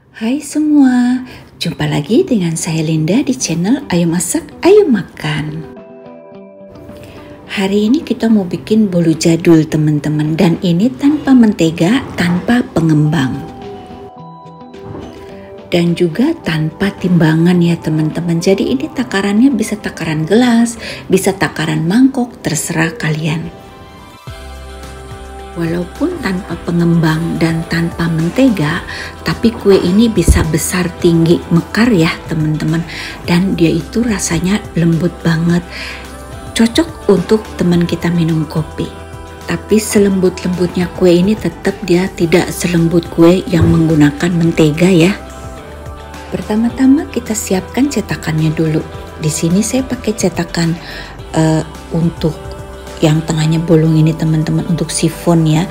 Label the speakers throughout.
Speaker 1: Hai semua, jumpa lagi dengan saya Linda di channel Ayo Masak, Ayo Makan. Hari ini kita mau bikin bolu jadul teman-teman, dan ini tanpa mentega, tanpa pengembang. Dan juga tanpa timbangan ya teman-teman. Jadi ini takarannya bisa takaran gelas, bisa takaran mangkok, terserah kalian. Walaupun tanpa pengembang dan tanpa mentega, tapi kue ini bisa besar, tinggi, mekar ya teman-teman. Dan dia itu rasanya lembut banget. Cocok untuk teman kita minum kopi. Tapi selembut-lembutnya kue ini tetap dia tidak selembut kue yang menggunakan mentega ya. Pertama-tama kita siapkan cetakannya dulu. Di sini saya pakai cetakan untuk yang tengahnya bolong ini teman-teman, untuk sifon ya.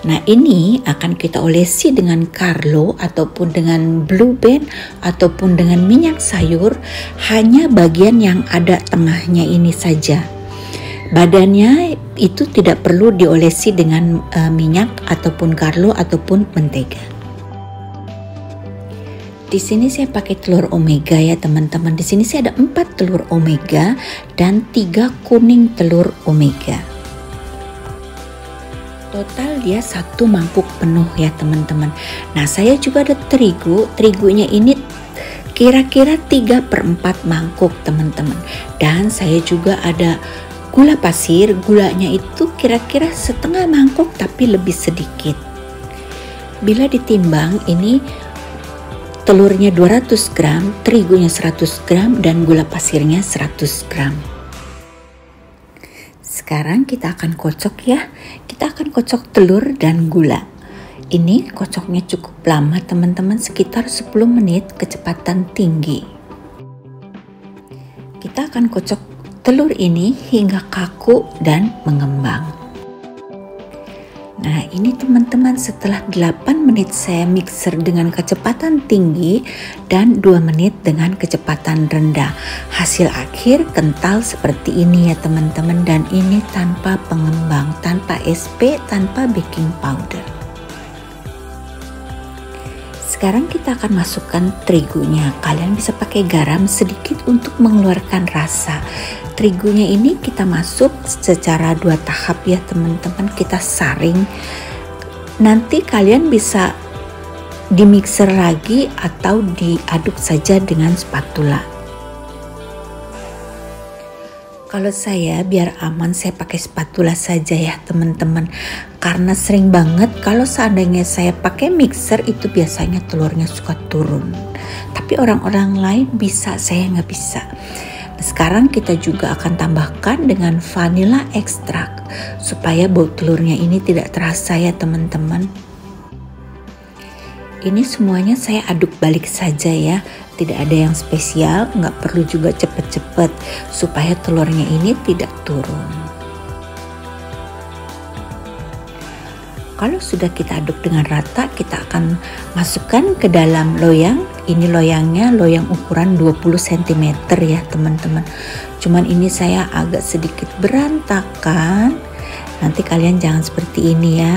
Speaker 1: Nah ini akan kita olesi dengan Carlo ataupun dengan Blue Band ataupun dengan minyak sayur, hanya bagian yang ada tengahnya ini saja. Badannya itu tidak perlu diolesi dengan minyak ataupun Carlo ataupun mentega. Di sini saya pakai telur omega ya teman-teman. Di sini saya ada 4 telur omega dan 3 kuning telur omega. Total dia 1 mangkuk penuh ya teman-teman. Nah saya juga ada terigu. Terigunya ini kira-kira 3/4 mangkuk teman-teman. Dan saya juga ada gula pasir. Gulanya itu kira-kira setengah mangkuk tapi lebih sedikit. Bila ditimbang ini telurnya 200 gram, terigunya 100 gram, dan gula pasirnya 100 gram. Sekarang kita akan kocok ya. Kita akan kocok telur dan gula. Ini kocoknya cukup lama teman-teman, sekitar 10 menit kecepatan tinggi. Kita akan kocok telur ini hingga kaku dan mengembang. Nah ini teman-teman, setelah 8 menit saya mixer dengan kecepatan tinggi dan 2 menit dengan kecepatan rendah. Hasil akhir kental seperti ini ya teman-teman, dan ini tanpa pengembang, tanpa SP, tanpa baking powder. Sekarang kita akan masukkan terigunya. Kalian bisa pakai garam sedikit untuk mengeluarkan rasa. Terigunya ini kita masuk secara 2 tahap ya teman-teman, kita saring. Nanti kalian bisa di mixer lagi atau diaduk saja dengan spatula. Kalau saya biar aman saya pakai spatula saja ya teman-teman, karena sering banget kalau seandainya saya pakai mixer itu biasanya telurnya suka turun. Tapi orang-orang lain bisa, saya nggak bisa. Sekarang kita juga akan tambahkan dengan vanilla ekstrak supaya bau telurnya ini tidak terasa ya teman-teman. Ini semuanya saya aduk balik saja ya, tidak ada yang spesial, nggak perlu juga cepet-cepet supaya telurnya ini tidak turun. Kalau sudah kita aduk dengan rata, kita akan masukkan ke dalam loyang. Ini loyangnya loyang ukuran 20 cm ya teman-teman. Cuman ini saya agak sedikit berantakan. Nanti kalian jangan seperti ini ya.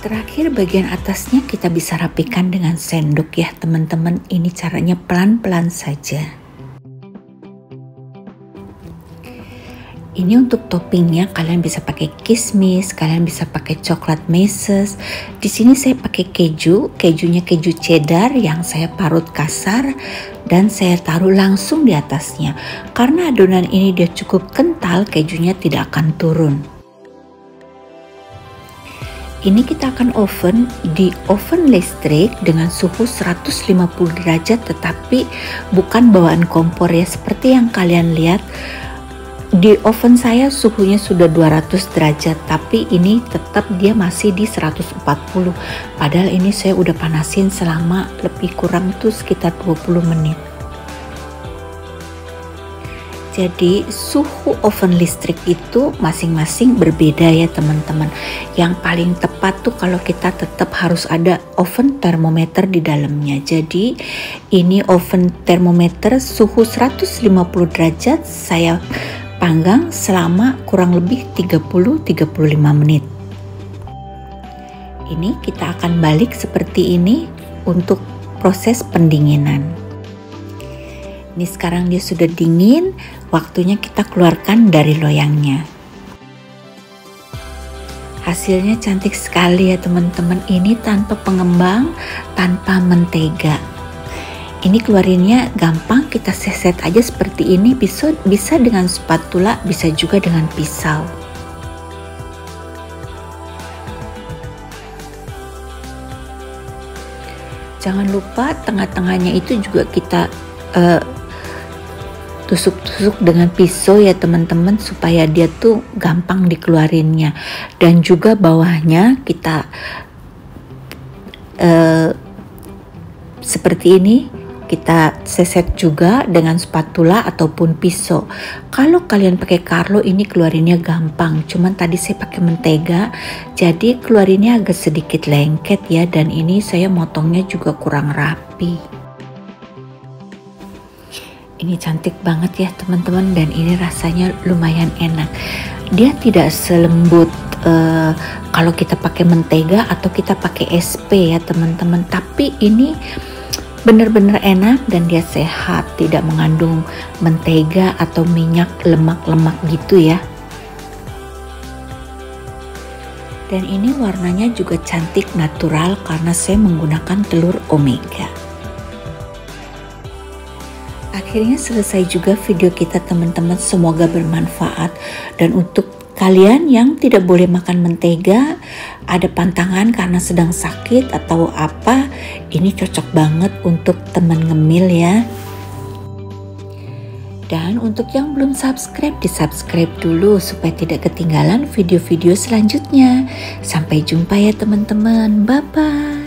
Speaker 1: Terakhir bagian atasnya kita bisa rapikan dengan sendok ya teman-teman. Ini caranya pelan-pelan saja. Ini untuk toppingnya kalian bisa pakai kismis, kalian bisa pakai coklat meses. Di sini saya pakai keju, kejunya keju cheddar yang saya parut kasar dan saya taruh langsung di atasnya. Karena adonan ini dia cukup kental, kejunya tidak akan turun. Ini kita akan oven di oven listrik dengan suhu 150 derajat, tetapi bukan bawaan kompor ya, seperti yang kalian lihat. Di oven saya suhunya sudah 200 derajat, tapi ini tetap dia masih di 140. Padahal ini saya udah panasin selama lebih kurang tuh sekitar 20 menit. Jadi suhu oven listrik itu masing-masing berbeda ya teman-teman. Yang paling tepat tuh kalau kita tetap harus ada oven termometer di dalamnya. Jadi ini oven termometer suhu 150 derajat saya panggang selama kurang lebih 30-35 menit. Ini kita akan balik seperti ini untuk proses pendinginan. Ini sekarang dia sudah dingin, waktunya kita keluarkan dari loyangnya. Hasilnya cantik sekali ya teman-teman. Ini tanpa pengembang, tanpa mentega. Ini keluarinnya gampang, kita seset aja seperti ini. Bisa dengan spatula, bisa juga dengan pisau. Jangan lupa tengah-tengahnya itu juga kita tusuk-tusuk dengan pisau ya teman-teman, supaya dia tuh gampang dikeluarinnya. Dan juga bawahnya kita seperti ini, kita seset juga dengan spatula ataupun pisau. Kalau kalian pakai Carlo ini keluarinnya gampang, cuman tadi saya pakai mentega jadi keluarinnya agak sedikit lengket ya, dan ini saya motongnya juga kurang rapi. Ini cantik banget ya teman-teman, dan ini rasanya lumayan enak. Dia tidak selembut kalau kita pakai mentega atau kita pakai SP ya teman-teman, tapi ini benar-benar enak dan dia sehat, tidak mengandung mentega atau minyak lemak-lemak gitu ya. Dan ini warnanya juga cantik natural karena saya menggunakan telur omega. Akhirnya selesai juga video kita teman-teman, semoga bermanfaat. Dan untuk kalian yang tidak boleh makan mentega, ada pantangan karena sedang sakit atau apa, ini cocok banget untuk teman ngemil ya. Dan untuk yang belum subscribe, di-subscribe dulu supaya tidak ketinggalan video-video selanjutnya. Sampai jumpa ya teman-teman, bye-bye.